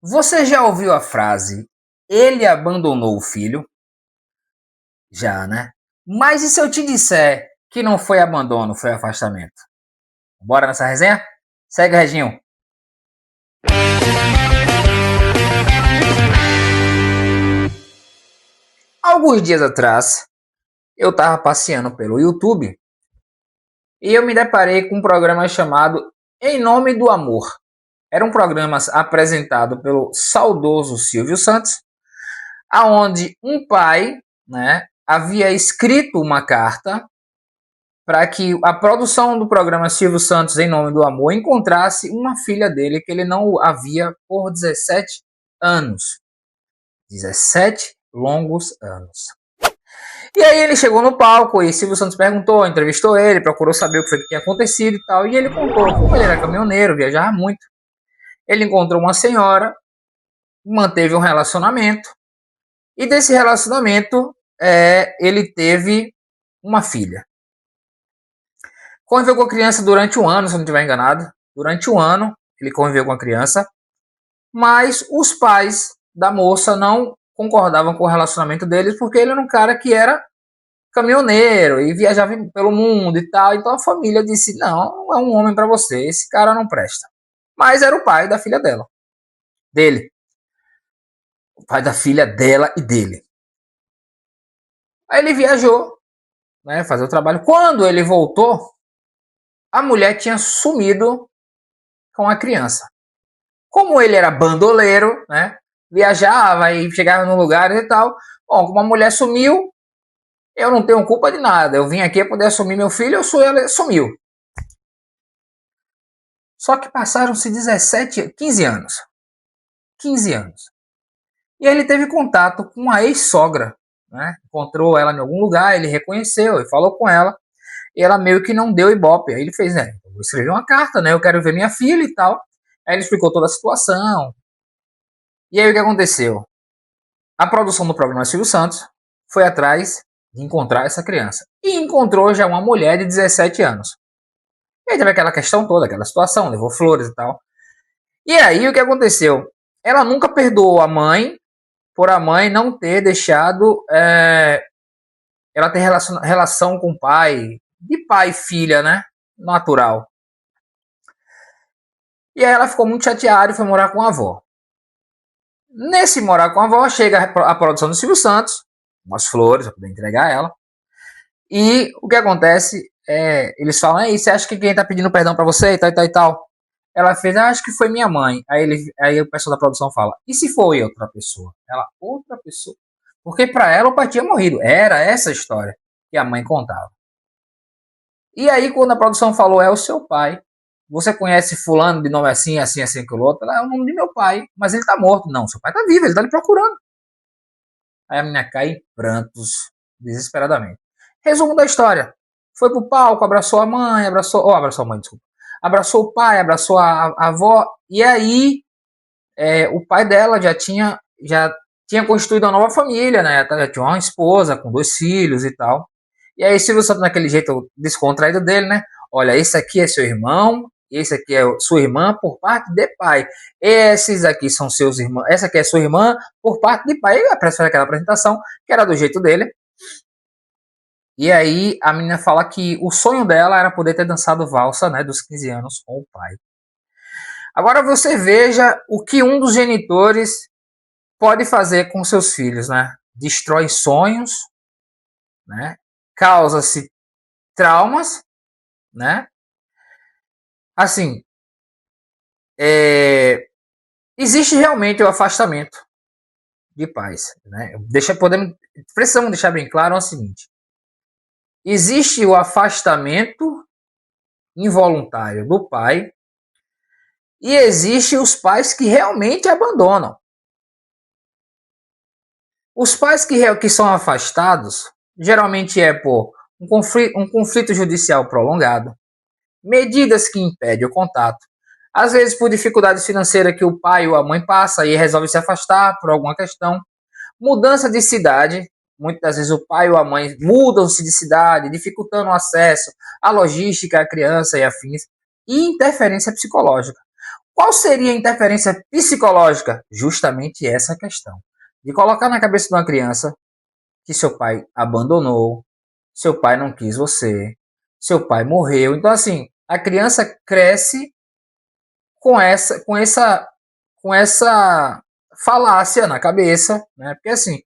Você já ouviu a frase ele abandonou o filho? Já, né? Mas e se eu te disser que não foi abandono, foi afastamento? Bora nessa resenha? Segue, Reginho. Alguns dias atrás, eu estava passeando pelo YouTube e eu me deparei com um programa chamado Em Nome do Amor. Era um programa apresentado pelo saudoso Silvio Santos, aonde um pai, né, havia escrito uma carta para que a produção do programa Silvio Santos em Nome do Amor encontrasse uma filha dele que ele não havia por 17 anos. 17 longos anos. E aí ele chegou no palco e Silvio Santos perguntou, entrevistou ele, procurou saber o que foi que tinha acontecido e tal. E ele contou, como ele era caminhoneiro, viajava muito. Ele encontrou uma senhora, manteve um relacionamento. E desse relacionamento, ele teve uma filha. Conviveu com a criança durante um ano, se eu não estiver enganado. Durante um ano, ele conviveu com a criança. Mas os pais da moça não concordavam com o relacionamento deles, porque ele era um cara que era caminhoneiro e viajava pelo mundo e tal. Então a família disse, não é um homem para você, esse cara não presta. Mas era o pai da filha dele. O pai da filha dela e dele. Aí ele viajou, né, fazer o trabalho. Quando ele voltou, a mulher tinha sumido com a criança. Como ele era bandoleiro, né, viajava e chegava num lugar e tal, bom, como a mulher sumiu, eu não tenho culpa de nada. Eu vim aqui para poder assumir meu filho, ela sumiu. Só que passaram-se 17, 15 anos. 15 anos. E aí ele teve contato com a ex-sogra, né? Encontrou ela em algum lugar, ele reconheceu e falou com ela. E ela meio que não deu ibope. Aí ele fez, eu vou escrever uma carta, né? Eu quero ver minha filha e tal. Aí ele explicou toda a situação. E aí o que aconteceu? A produção do programa Silvio Santos foi atrás de encontrar essa criança. E encontrou já uma mulher de 17 anos. E aí teve aquela questão toda, aquela situação, levou flores e tal. E aí o que aconteceu? Ela nunca perdoou a mãe por a mãe não ter deixado ela ter relação com o pai, de pai e filha, né? Natural. E aí ela ficou muito chateada e foi morar com a avó. Nesse morar com a avó, chega a produção do Silvio Santos, umas flores para poder entregar ela. E o que acontece eles falam, você acha que quem tá pedindo perdão para você e tal, e tal, e tal? Ela fez, acho que foi minha mãe. Aí o pessoal da produção fala, e se foi outra pessoa? Ela, outra pessoa? Porque para ela o pai tinha morrido. Era essa a história que a mãe contava. E aí quando a produção falou, é o seu pai. Você conhece fulano de nome assim, assim, assim, que o outro? Ela, é o nome de meu pai, mas ele tá morto. Não, seu pai tá vivo, ele tá lhe procurando. Aí a menina cai em prantos, desesperadamente. Resumo da história. Foi pro palco, abraçou a mãe, abraçou a mãe, desculpa. Abraçou o pai, abraçou a avó, e aí o pai dela já tinha constituído uma nova família, né? Já tinha uma esposa com 2 filhos e tal. E aí Silvio Santos, naquele jeito descontraído dele, né? Olha, esse aqui é seu irmão, esse aqui é sua irmã por parte de pai. Esses aqui são seus irmãos. Essa aqui é sua irmã por parte de pai. E apareceu aquela apresentação que era do jeito dele. E aí a menina fala que o sonho dela era poder ter dançado valsa, né, dos 15 anos com o pai. Agora você veja o que um dos genitores pode fazer com seus filhos, né? Destrói sonhos, né? Causa-se traumas, né? Assim, existe realmente o afastamento de pais, né? Precisamos deixar bem claro o seguinte: existe o afastamento involuntário do pai e existe os pais que realmente abandonam. Os pais que são afastados geralmente é por um conflito judicial prolongado, medidas que impedem o contato, às vezes por dificuldades financeiras que o pai ou a mãe passa e resolve se afastar por alguma questão, mudança de cidade, muitas vezes o pai ou a mãe mudam-se de cidade, dificultando o acesso à logística, à criança e afins, e interferência psicológica. Qual seria a interferência psicológica? Justamente essa questão. De colocar na cabeça de uma criança que seu pai abandonou, seu pai não quis você, seu pai morreu. Então, assim, a criança cresce com essa falácia na cabeça, né? Porque, assim,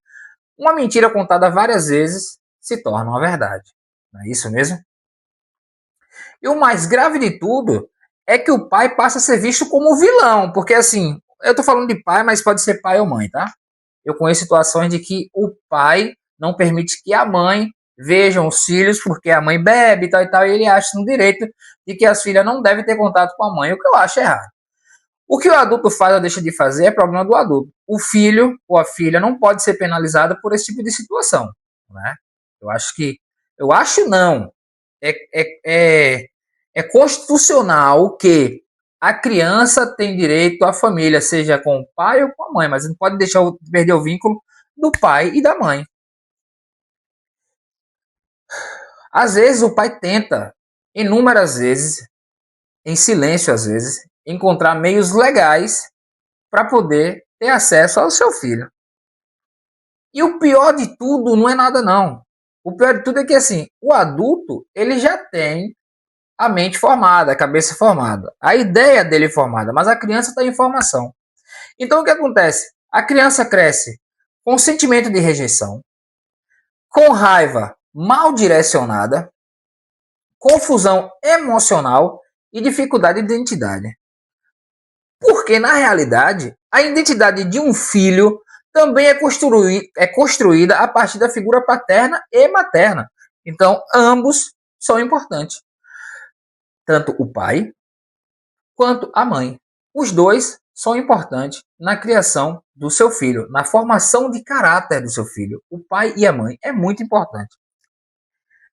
uma mentira contada várias vezes se torna uma verdade. Não é isso mesmo? E o mais grave de tudo é que o pai passa a ser visto como vilão, porque assim, eu tô falando de pai, mas pode ser pai ou mãe, tá? Eu conheço situações de que o pai não permite que a mãe vejam os filhos porque a mãe bebe e tal, e ele acha no direito de que as filhas não devem ter contato com a mãe, o que eu acho errado. O que o adulto faz ou deixa de fazer é problema do adulto. O filho ou a filha não pode ser penalizado por esse tipo de situação, né? Eu acho que, eu acho não, é, é, é, é constitucional que a criança tem direito à família, seja com o pai ou com a mãe, mas não pode deixar perder o vínculo do pai e da mãe. Às vezes o pai tenta, inúmeras vezes, em silêncio às vezes, encontrar meios legais para poder ter acesso ao seu filho. E o pior de tudo não é nada não. O pior de tudo é que assim, o adulto, ele já tem a mente formada, a cabeça formada, a ideia dele formada, mas a criança está em formação. Então o que acontece? A criança cresce com sentimento de rejeição, com raiva mal direcionada, confusão emocional e dificuldade de identidade. Porque, na realidade, a identidade de um filho também é construída a partir da figura paterna e materna. Então, ambos são importantes. Tanto o pai quanto a mãe. Os dois são importantes na criação do seu filho, na formação de caráter do seu filho. O pai e a mãe é muito importante.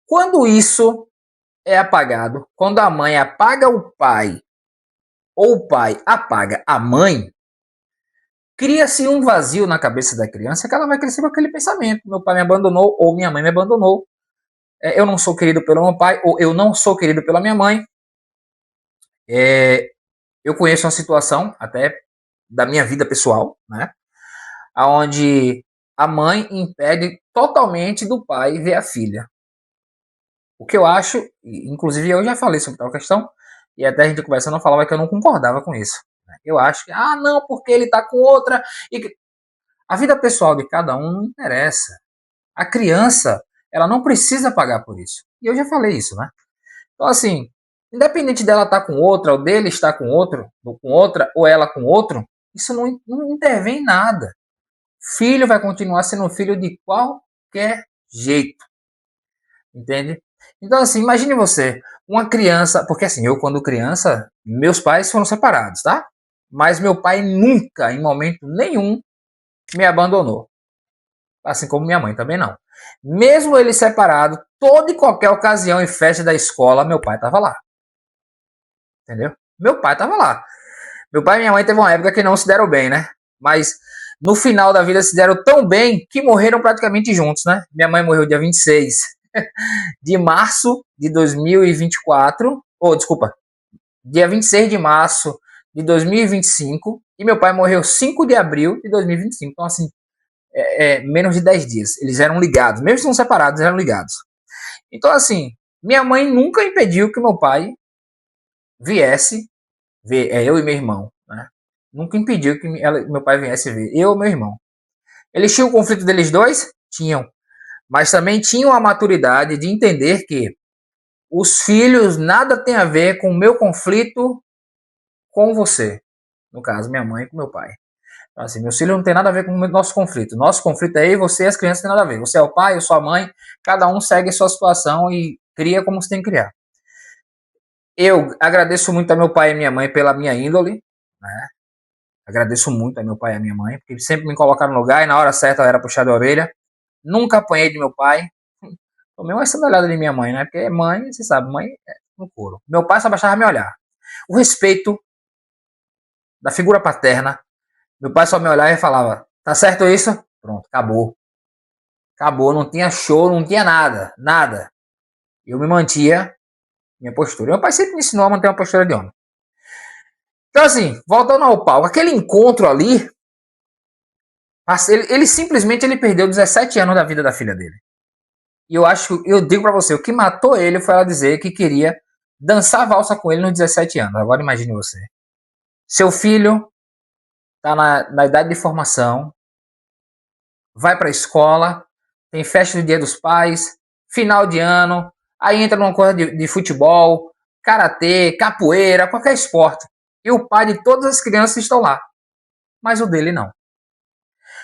Quando isso é apagado, quando a mãe apaga o pai ou o pai apaga a mãe, cria-se um vazio na cabeça da criança que ela vai crescer com aquele pensamento: meu pai me abandonou ou minha mãe me abandonou, eu não sou querido pelo meu pai ou eu não sou querido pela minha mãe. Eu conheço uma situação até da minha vida pessoal, né, onde a mãe impede totalmente do pai ver a filha. O que eu acho, inclusive eu já falei sobre tal questão, e até a gente conversando eu falava que eu não concordava com isso. Eu acho que, não, porque ele tá com outra. A vida pessoal de cada um não interessa. A criança, ela não precisa pagar por isso. E eu já falei isso, né? Então, assim, independente dela estar com outra, ou dele estar com outro, ou com outra, ou ela com outro, isso não intervém em nada. Filho vai continuar sendo filho de qualquer jeito. Entende? Então, assim, imagine você, uma criança, porque assim, eu quando criança, meus pais foram separados, tá? Mas meu pai nunca, em momento nenhum, me abandonou. Assim como minha mãe também não. Mesmo ele separado, toda e qualquer ocasião e festa da escola, meu pai estava lá. Entendeu? Meu pai estava lá. Meu pai e minha mãe teve uma época que não se deram bem, né? Mas no final da vida se deram tão bem que morreram praticamente juntos, né? Minha mãe morreu dia 26 de março de 2024, ou desculpa, dia 26 de março de 2025, e meu pai morreu 5 de abril de 2025. Então, assim, menos de 10 dias. Eles eram ligados, mesmo não separados, eram ligados. Então, assim, minha mãe nunca impediu que meu pai viesse ver, eu e meu irmão, né? Nunca impediu que meu pai viesse ver, eu e meu irmão. Eles tinham o conflito deles dois? Tinham. Mas também tinham a maturidade de entender que os filhos nada tem a ver com o meu conflito com você. No caso, minha mãe com meu pai. Então, assim, meus filhos não tem nada a ver com o nosso conflito. Nosso conflito é eu e você, as crianças não tem nada a ver. Você é o pai, eu sou a mãe, cada um segue a sua situação e cria como você tem que criar. Eu agradeço muito a meu pai e minha mãe pela minha índole, né? Agradeço muito a meu pai e a minha mãe, porque sempre me colocaram no lugar e na hora certa eu era puxado a orelha. Nunca apanhei de meu pai. Tomei uma sandáliada de minha mãe, né? Porque mãe, você sabe, mãe é no couro. Meu pai só bastava me olhar. O respeito da figura paterna. Meu pai só me olhava e falava: tá certo isso? Pronto, acabou. Acabou, não tinha show, não tinha nada. Nada. Eu me mantia minha postura. Meu pai sempre me ensinou a manter uma postura de homem. Então, assim, voltando ao palco, aquele encontro ali, ele simplesmente ele perdeu 17 anos da vida da filha dele. E eu digo pra você, o que matou ele foi ela dizer que queria dançar valsa com ele nos 17 anos. Agora imagine você. Seu filho tá na idade de formação, vai pra escola, tem festa do Dia dos Pais, final de ano, aí entra numa coisa de futebol, karatê, capoeira, qualquer esporte. E o pai de todas as crianças estão lá, mas o dele não.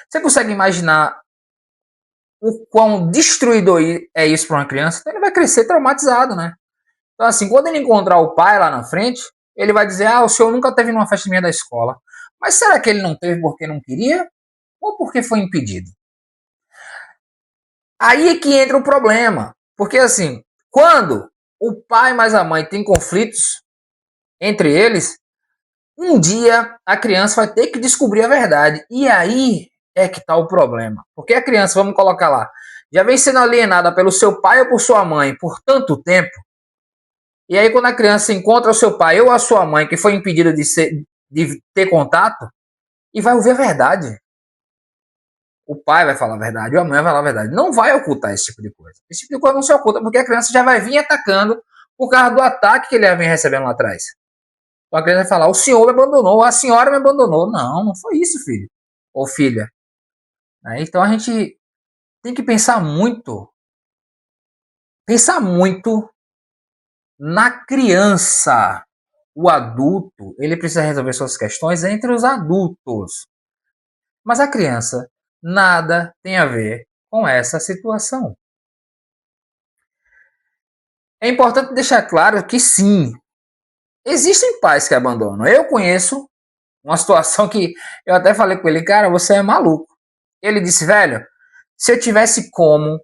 Você consegue imaginar o quão destruidor é isso para uma criança? Então ele vai crescer traumatizado, né? Então, assim, quando ele encontrar o pai lá na frente, ele vai dizer: ah, o senhor nunca teve numa festa minha da escola. Mas será que ele não teve porque não queria? Ou porque foi impedido? Aí é que entra o problema. Porque, assim, quando o pai mais a mãe tem conflitos entre eles, um dia a criança vai ter que descobrir a verdade. E aí é que está o problema. Porque a criança, vamos colocar lá, já vem sendo alienada pelo seu pai ou por sua mãe por tanto tempo. E aí, quando a criança encontra o seu pai ou a sua mãe, que foi impedida de ter contato, e vai ouvir a verdade. O pai vai falar a verdade, ou a mãe vai falar a verdade. Não vai ocultar esse tipo de coisa. Esse tipo de coisa não se oculta, porque a criança já vai vir atacando por causa do ataque que ele já vem recebendo lá atrás. Então a criança vai falar: o senhor me abandonou, a senhora me abandonou. Não, não foi isso, filho. Ou filha. Então a gente tem que pensar muito na criança. O adulto, ele precisa resolver suas questões entre os adultos. Mas a criança nada tem a ver com essa situação. É importante deixar claro que sim, existem pais que abandonam. Eu conheço uma situação que eu até falei com ele: cara, você é maluco. Ele disse: velho, se eu tivesse como,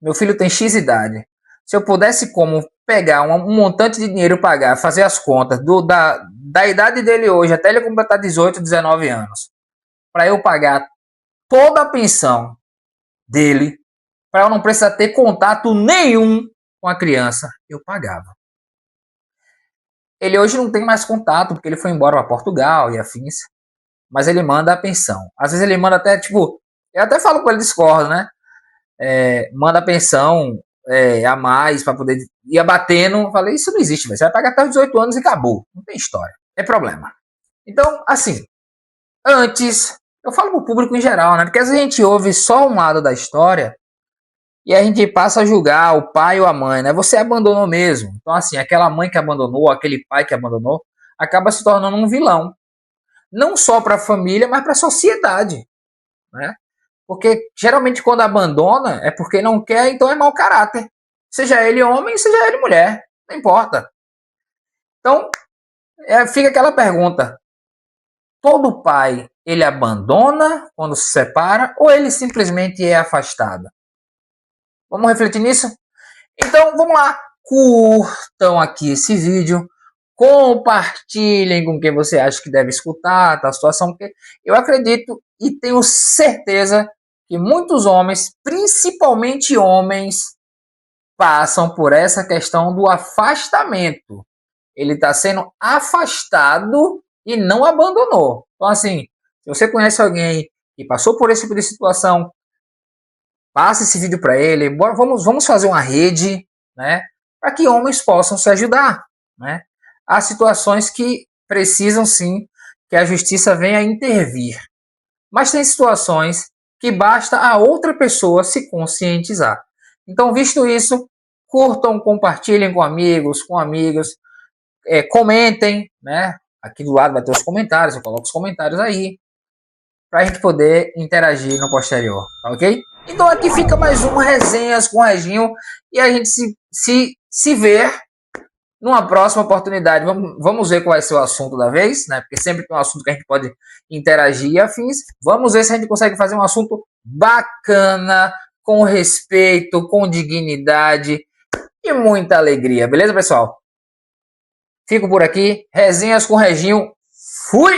meu filho tem X idade, se eu pudesse como pegar um montante de dinheiro, pagar, fazer as contas da idade dele hoje até ele completar 18, 19 anos, para eu pagar toda a pensão dele, para eu não precisar ter contato nenhum com a criança, eu pagava. Ele hoje não tem mais contato, porque ele foi embora para Portugal e afins, mas ele manda a pensão. Às vezes ele manda até, tipo, eu até falo com ele, discordo, né? Manda a pensão a mais para poder ir abatendo. Falei: isso não existe, véio. Você vai pagar até os 18 anos e acabou. Não tem história. É problema. Então, assim, antes, eu falo pro público em geral, né? Porque às vezes a gente ouve só um lado da história e a gente passa a julgar o pai ou a mãe, né? Você abandonou mesmo. Então, assim, aquela mãe que abandonou, aquele pai que abandonou, acaba se tornando um vilão. Não só para a família, mas para a sociedade, né? Porque geralmente quando abandona é porque não quer, então é mau caráter. Seja ele homem, seja ele mulher, não importa. Então, fica aquela pergunta: todo pai, ele abandona quando se separa ou ele simplesmente é afastado? Vamos refletir nisso? Então, vamos lá. Curtam aqui esse vídeo. Compartilhem com quem você acha que deve escutar a situação, porque eu acredito e tenho certeza que muitos homens, principalmente homens, passam por essa questão do afastamento. Ele está sendo afastado e não abandonou. Então, assim, se você conhece alguém que passou por esse tipo de situação, passe esse vídeo para ele. Vamos fazer uma rede, né, para que homens possam se ajudar, né? Há situações que precisam sim que a justiça venha intervir, mas tem situações que basta a outra pessoa se conscientizar. Então, visto isso, curtam, compartilhem com amigos, com amigas, comentem, né? Aqui do lado vai ter os comentários, eu coloco os comentários aí, para a gente poder interagir no posterior, tá ok? Então aqui fica mais uma Resenhas com o Reginho e a gente se vê numa próxima oportunidade. Vamos ver qual vai ser o assunto da vez, né? Porque sempre tem um assunto que a gente pode interagir e afins. Vamos ver se a gente consegue fazer um assunto bacana, com respeito, com dignidade e muita alegria. Beleza, pessoal? Fico por aqui. Resenhas com o Reginho. Fui!